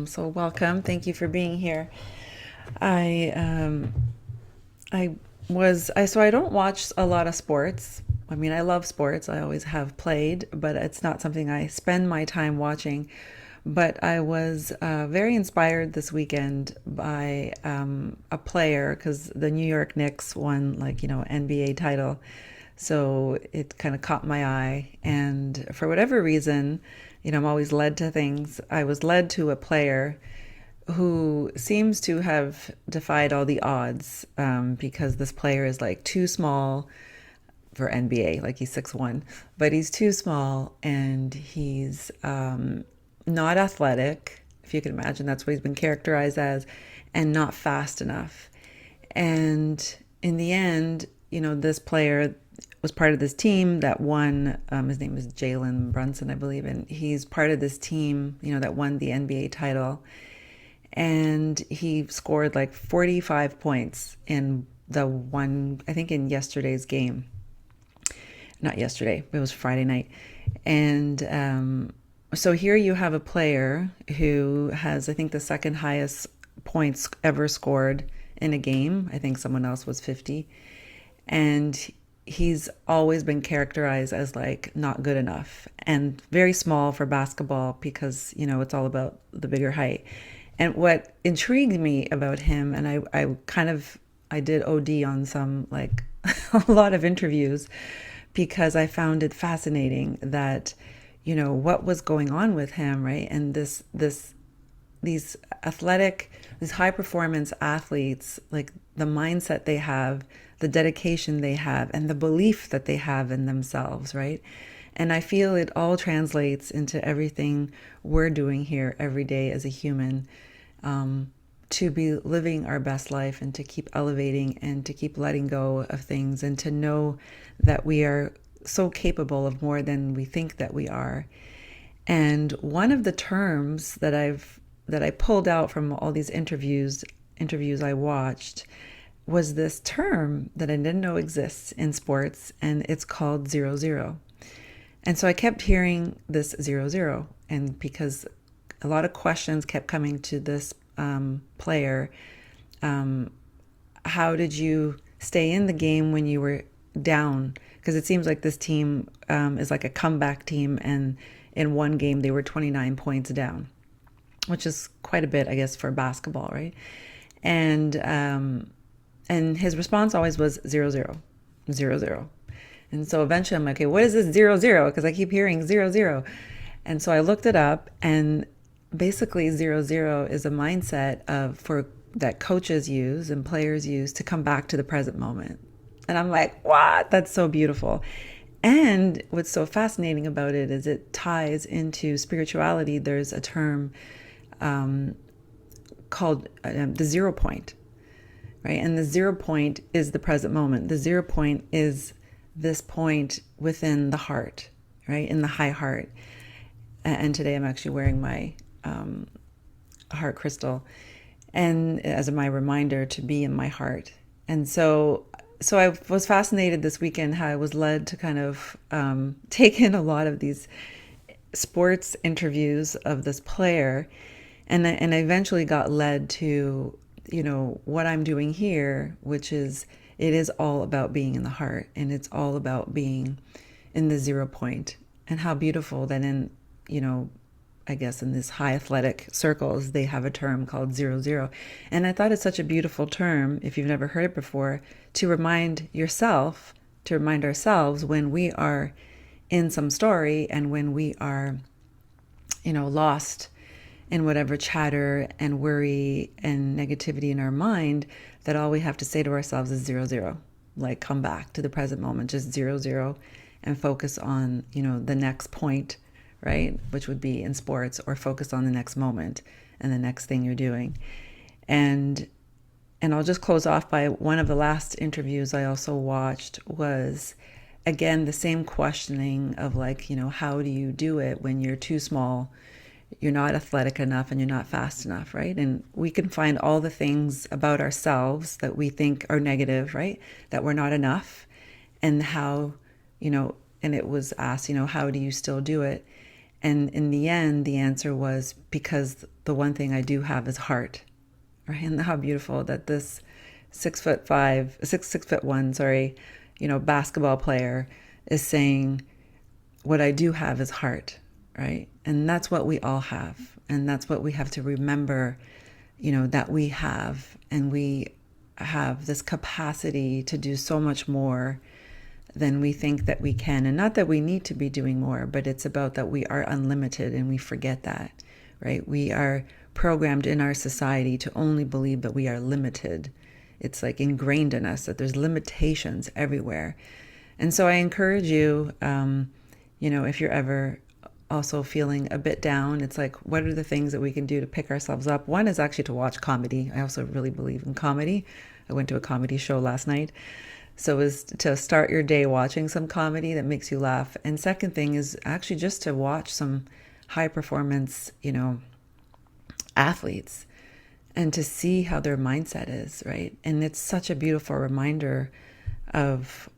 So welcome. Thank you for being here. I I so I don't watch a lot of sports. I mean, I love sports. I always have played, but it's not something I spend my time watching. But I was very inspired this weekend by a player because the New York Knicks won, like, NBA title. So it kind of caught my eye. And for whatever reason, I'm always led to things. I was led to a player who seems to have defied all the odds, because this player is like too small for NBA. Like, he's 6'1", but he's too small, and he's not athletic, if you can imagine. That's what he's been characterized as, and not fast enough. And in the end, this player was part of this team that won. His name is Jalen Brunson, I believe, and he's part of this team, that won the NBA title. And he scored like 45 points in the one, I think, in yesterday's game. Not yesterday, it was Friday night. And so here you have a player who has, I think, the second highest points ever scored in a game. I think someone else was 50. And he's always been characterized as like not good enough and very small for basketball because, it's all about the bigger height. And what intrigued me about him, and I did OD on some, like, a lot of interviews, because I found it fascinating that, what was going on with him, right? And these high performance athletes, like the mindset they have, the dedication they have, and the belief that they have in themselves, right? And I feel it all translates into everything we're doing here every day as a human, to be living our best life and to keep elevating and to keep letting go of things and to know that we are so capable of more than we think that we are. And one of the terms that I pulled out from all these interviews I watched was this term that I didn't know exists in sports, and it's called 0-0. And so I kept hearing this 0-0, and because a lot of questions kept coming to this player, how did you stay in the game when you were down? Because it seems like this team is like a comeback team, and in one game they were 29 points down, which is quite a bit, I guess, for basketball, right? And his response always was 0-0, 0-0. And so eventually I'm like, okay, what is this 0-0? Because I keep hearing 0-0. And so I looked it up, and basically 0-0 is a mindset that coaches use and players use to come back to the present moment. And I'm like, what? That's so beautiful. And what's so fascinating about it is it ties into spirituality. There's a term called the 0 point, right? And the 0 point is the present moment. The 0 point is this point within the heart, right? In the high heart. And today I'm actually wearing my heart crystal, and as my reminder to be in my heart. And so I was fascinated this weekend how I was led to kind of take in a lot of these sports interviews of this player, and I eventually got led to, what I'm doing here, which is, it is all about being in the heart, and it's all about being in the 0 point. And how beautiful that I guess in these high athletic circles, they have a term called 0-0. And I thought it's such a beautiful term, if you've never heard it before, to remind ourselves when we are in some story and when we are, lost in whatever chatter and worry and negativity in our mind, that all we have to say to ourselves is 0-0. Like, come back to the present moment, just 0-0, and focus on, the next point, right? Which would be in sports, or focus on the next moment and the next thing you're doing. And I'll just close off by one of the last interviews I also watched was, again, the same questioning of, like, how do you do it when you're too small, you're not athletic enough, and you're not fast enough, right? And we can find all the things about ourselves that we think are negative, right? That we're not enough, and how, and it was asked, how do you still do it? And in the end, the answer was because the one thing I do have is heart. Right? And how beautiful that this 6'1", sorry, basketball player is saying, what I do have is heart, right? And that's what we all have. And that's what we have to remember, that we have. And we have this capacity to do so much more than we think that we can. And not that we need to be doing more, but it's about that we are unlimited, and we forget that, right? We are programmed in our society to only believe that we are limited. It's like ingrained in us that there's limitations everywhere. And so I encourage you, if you're ever also feeling a bit down, it's like, what are the things that we can do to pick ourselves up? One is actually to watch comedy. I also really believe in comedy. I went to a comedy show last night. So is to start your day watching some comedy that makes you laugh. And second thing is actually just to watch some high performance, athletes, and to see how their mindset is, right? And it's such a beautiful reminder of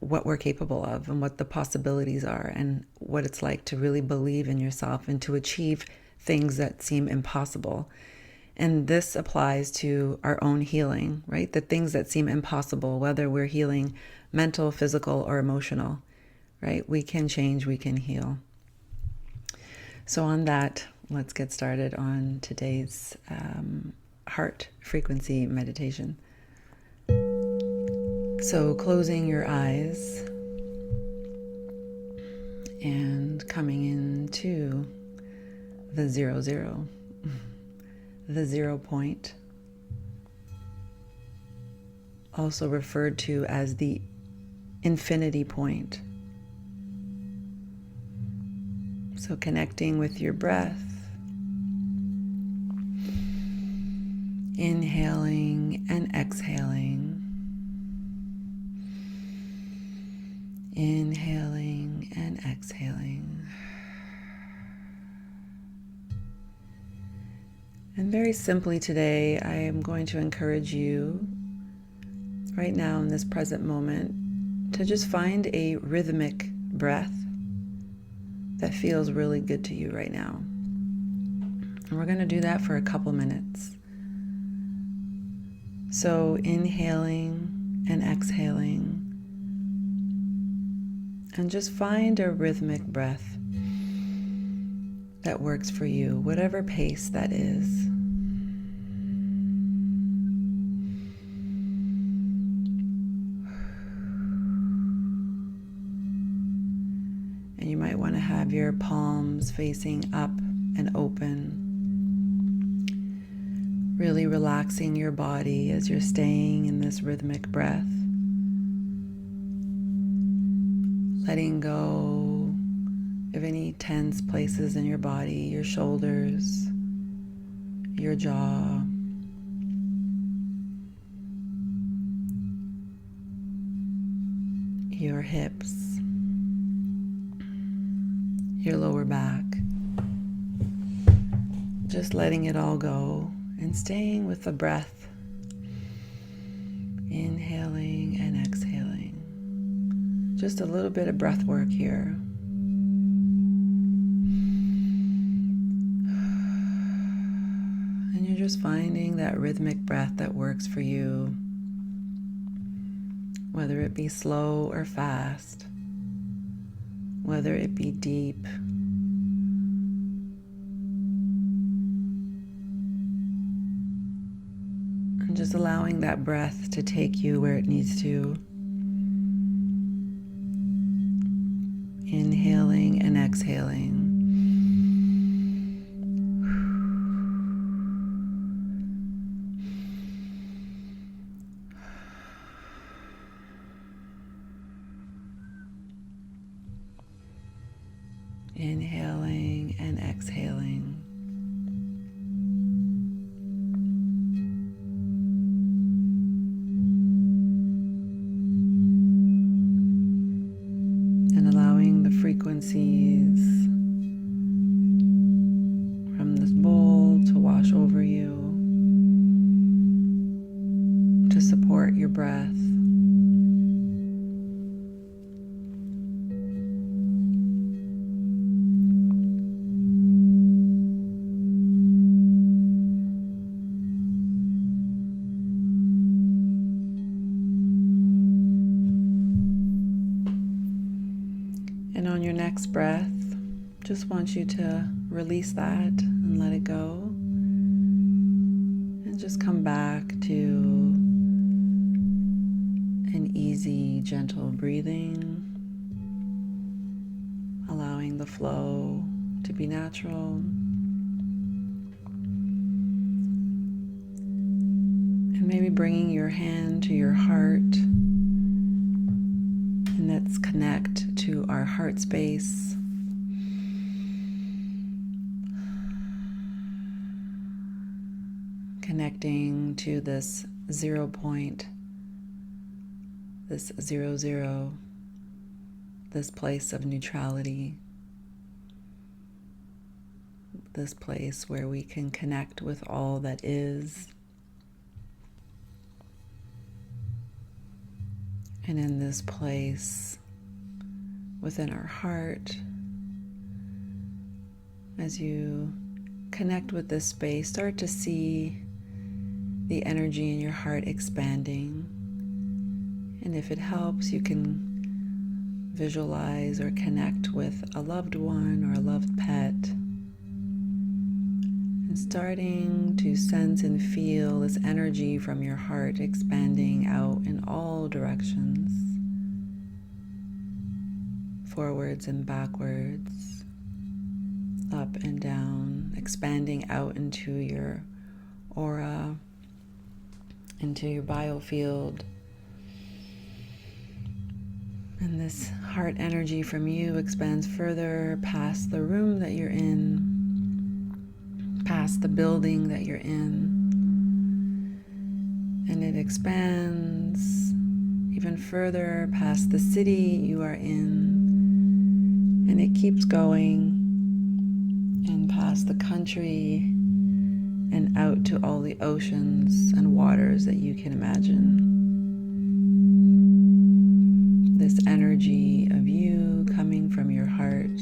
what we're capable of and what the possibilities are and what it's like to really believe in yourself and to achieve things that seem impossible. And this applies to our own healing, right? The things that seem impossible, whether we're healing mental, physical, or emotional, right? We can change, we can heal. So on that, let's get started on today's heart frequency meditation. So closing your eyes and coming into the 0, the 0 point, also referred to as the infinity point. So connecting with your breath, inhaling and exhaling, inhaling and exhaling. And very simply today, I am going to encourage you right now in this present moment to just find a rhythmic breath that feels really good to you right now. And we're going to do that for a couple minutes. So inhaling and exhaling, and just find a rhythmic breath that works for you, whatever pace that is. And you might want to have your palms facing up and open, really relaxing your body as you're staying in this rhythmic breath, letting go of any tense places in your body, your shoulders, your jaw, your hips, your lower back. Just letting it all go and staying with the breath, inhaling and exhaling. Just a little bit of breath work here. And you're just finding that rhythmic breath that works for you, whether it be slow or fast, whether it be deep and just allowing that breath to take you where it needs to. Inhaling and exhaling. Inhaling and exhaling. And allowing the frequencies from this bowl to wash over you, to support your breath. on your next breath, just want you to release that and let it go. And just come back to an easy, gentle breathing, allowing the flow to be natural. And maybe bringing your hand to your heart, and let's connect to our heart space. Connecting to this 0 point, this 0, this place of neutrality, this place where we can connect with all that is. And in this place within our heart, as you connect with this space, start to see the energy in your heart expanding. And if it helps, you can visualize or connect with a loved one or a loved pet. And starting to sense and feel this energy from your heart expanding out in all directions, forwards and backwards, up and down, expanding out into your aura, into your biofield. And this heart energy from you expands further past the room that you're in, past the building that you're in. And it expands even further past the city you are in. And it keeps going and past the country and out to all the oceans and waters that you can imagine. This energy of you coming from your heart,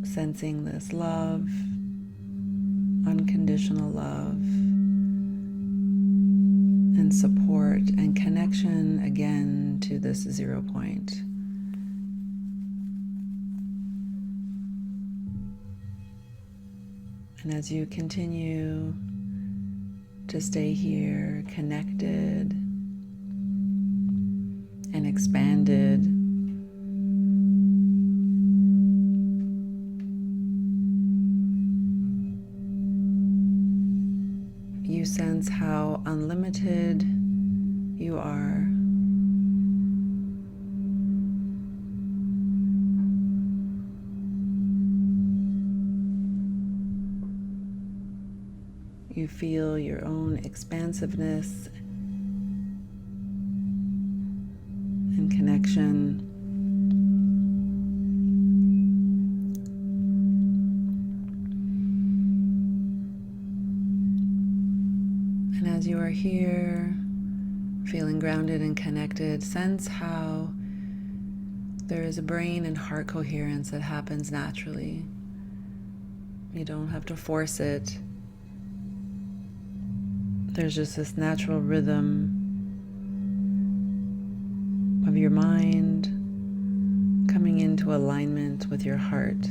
sensing this love, unconditional love, and support and connection again to this 0 point. And as you continue to stay here connected and expanded, you sense how unlimited you are. You feel your own expansiveness and connection. And as you are here, feeling grounded and connected, sense how there is a brain and heart coherence that happens naturally. You don't have to force it. There's just this natural rhythm of your mind coming into alignment with your heart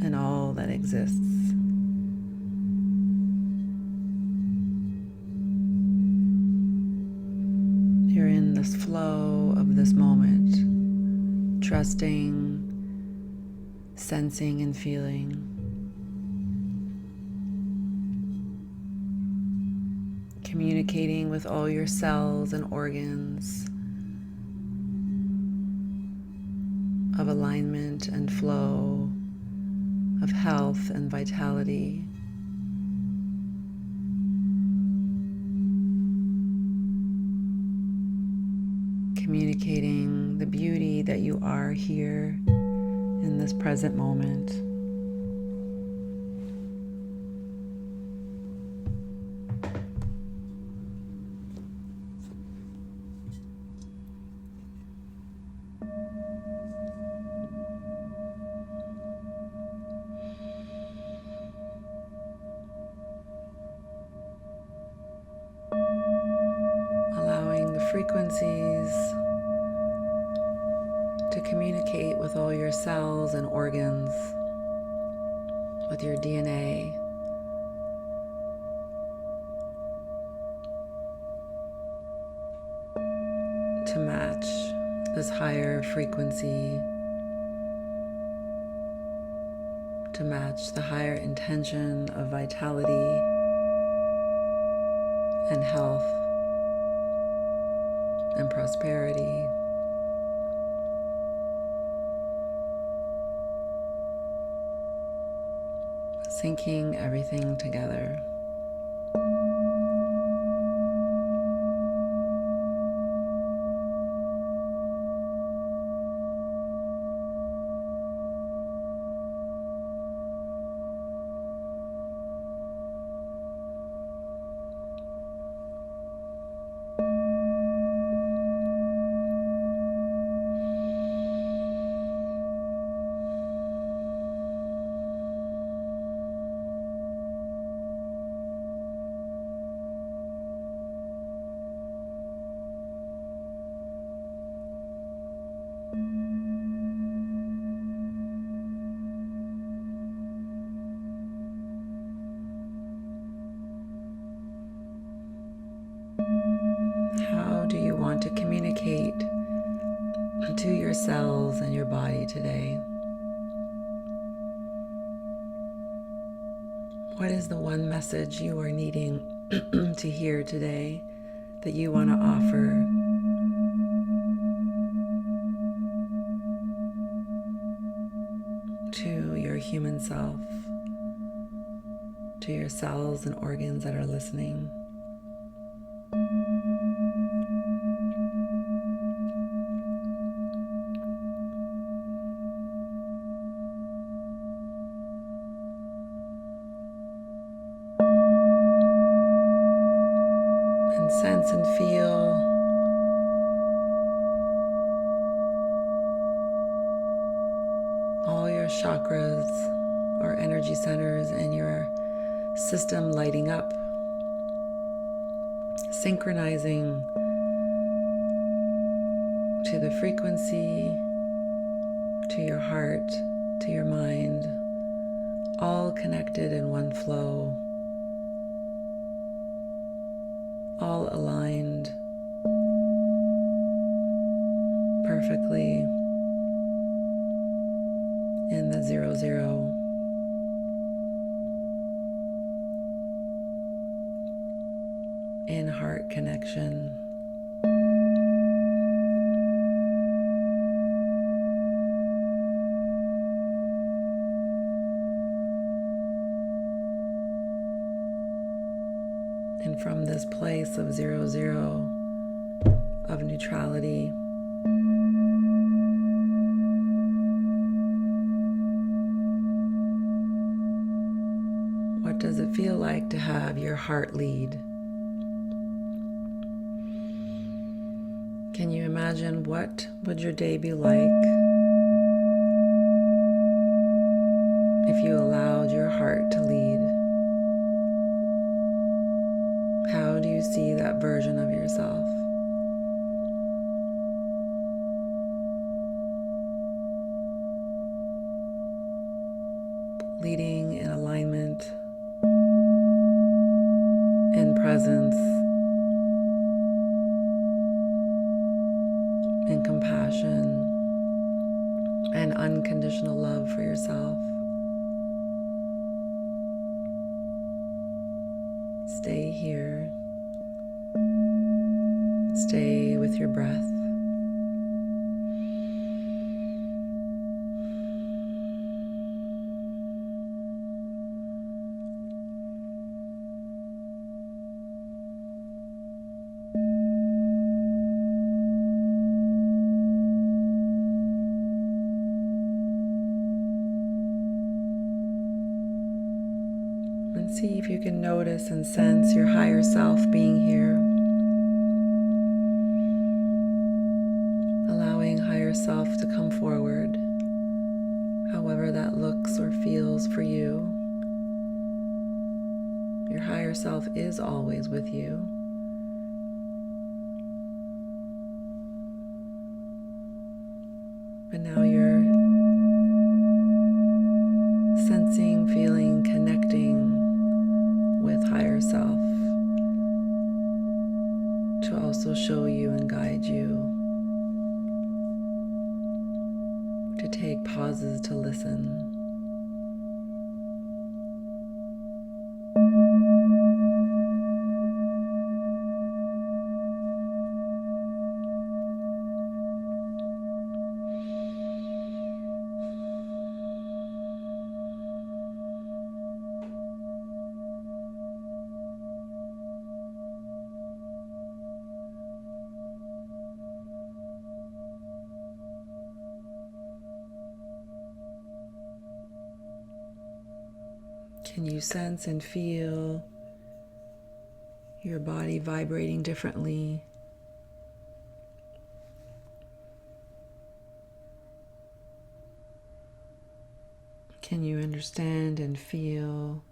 and all that exists. You're in this flow of this moment, trusting, sensing, and feeling. Communicating with all your cells and organs of alignment and flow, of health and vitality. Communicating the beauty that you are here in this present moment. frequencies to communicate with all your cells and organs, with your DNA. To match this higher frequency, to match the higher intention of vitality and health and prosperity. Syncing everything together. How do you want to communicate to your cells and your body today? What is the one message you are needing to hear today that you want to offer? To your human self, to your cells and organs that are listening. And sense and feel all your chakras or energy centers in your system lighting up, synchronizing to the frequency, to your heart, to your mind, all connected in one flow, all aligned perfectly in the 0-0. In heart connection. And from this place of 0-0, of neutrality, what does it feel like to have your heart lead? Can you imagine what would your day be like if you allowed your heart to lead? How do you see that version of yourself? Leading in alignment, in presence, in compassion, and unconditional love for yourself. Stay here. Stay with your breath. And see if you can notice and sense your higher self being here. Allowing higher self to come forward, however that looks or feels for you. Your higher self is always with you. But now you're sensing, feeling, connecting with higher self to also show you and guide you, to take pauses to listen. Can you sense and feel your body vibrating differently? Can you understand and feel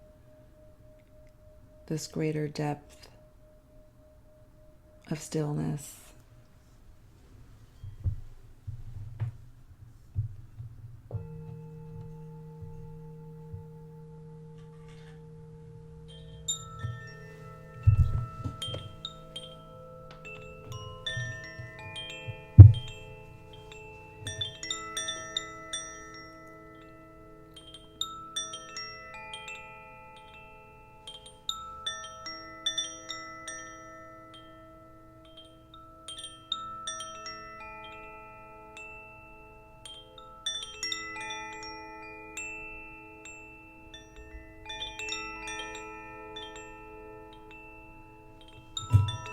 this greater depth of stillness?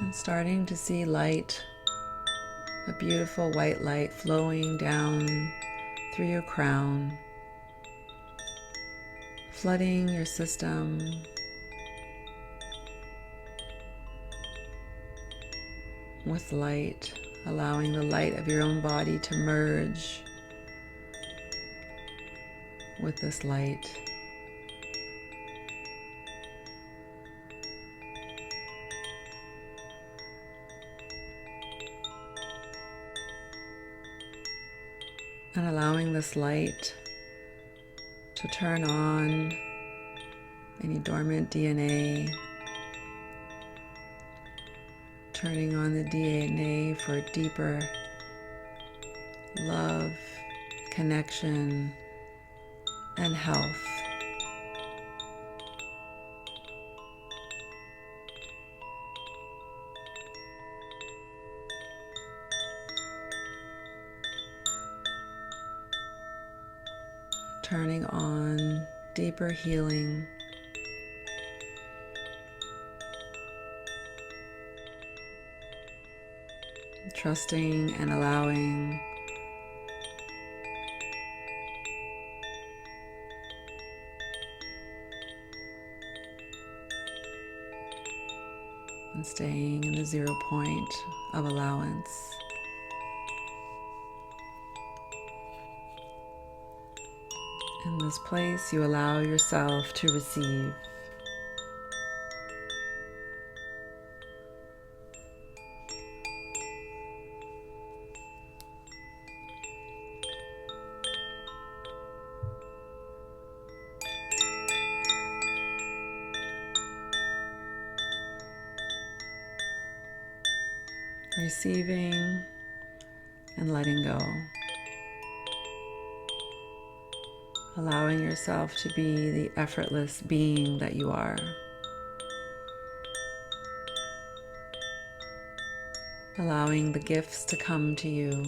And starting to see light, a beautiful white light flowing down through your crown, flooding your system with light, allowing the light of your own body to merge with this light. And allowing this light to turn on any dormant DNA, turning on the DNA for deeper love, connection, and health. Turning on deeper healing, trusting and allowing and staying in the 0 point of allowance. In this place, you allow yourself to receive. Receiving and letting go. Allowing yourself to be the effortless being that you are. Allowing the gifts to come to you.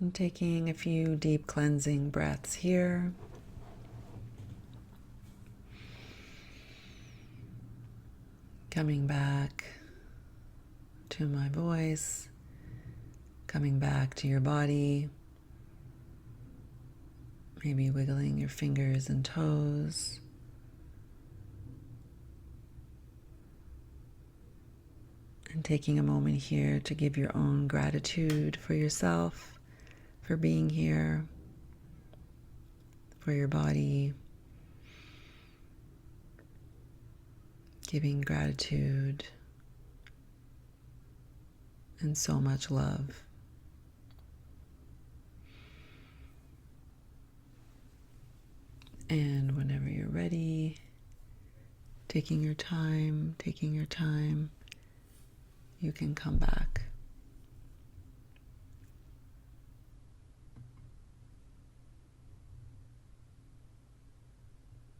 And taking a few deep cleansing breaths here. Coming back to my voice, coming back to your body, maybe wiggling your fingers and toes. And taking a moment here to give your own gratitude for yourself, for being here, for your body. Giving gratitude and so much love. And whenever you're ready, taking your time, you can come back.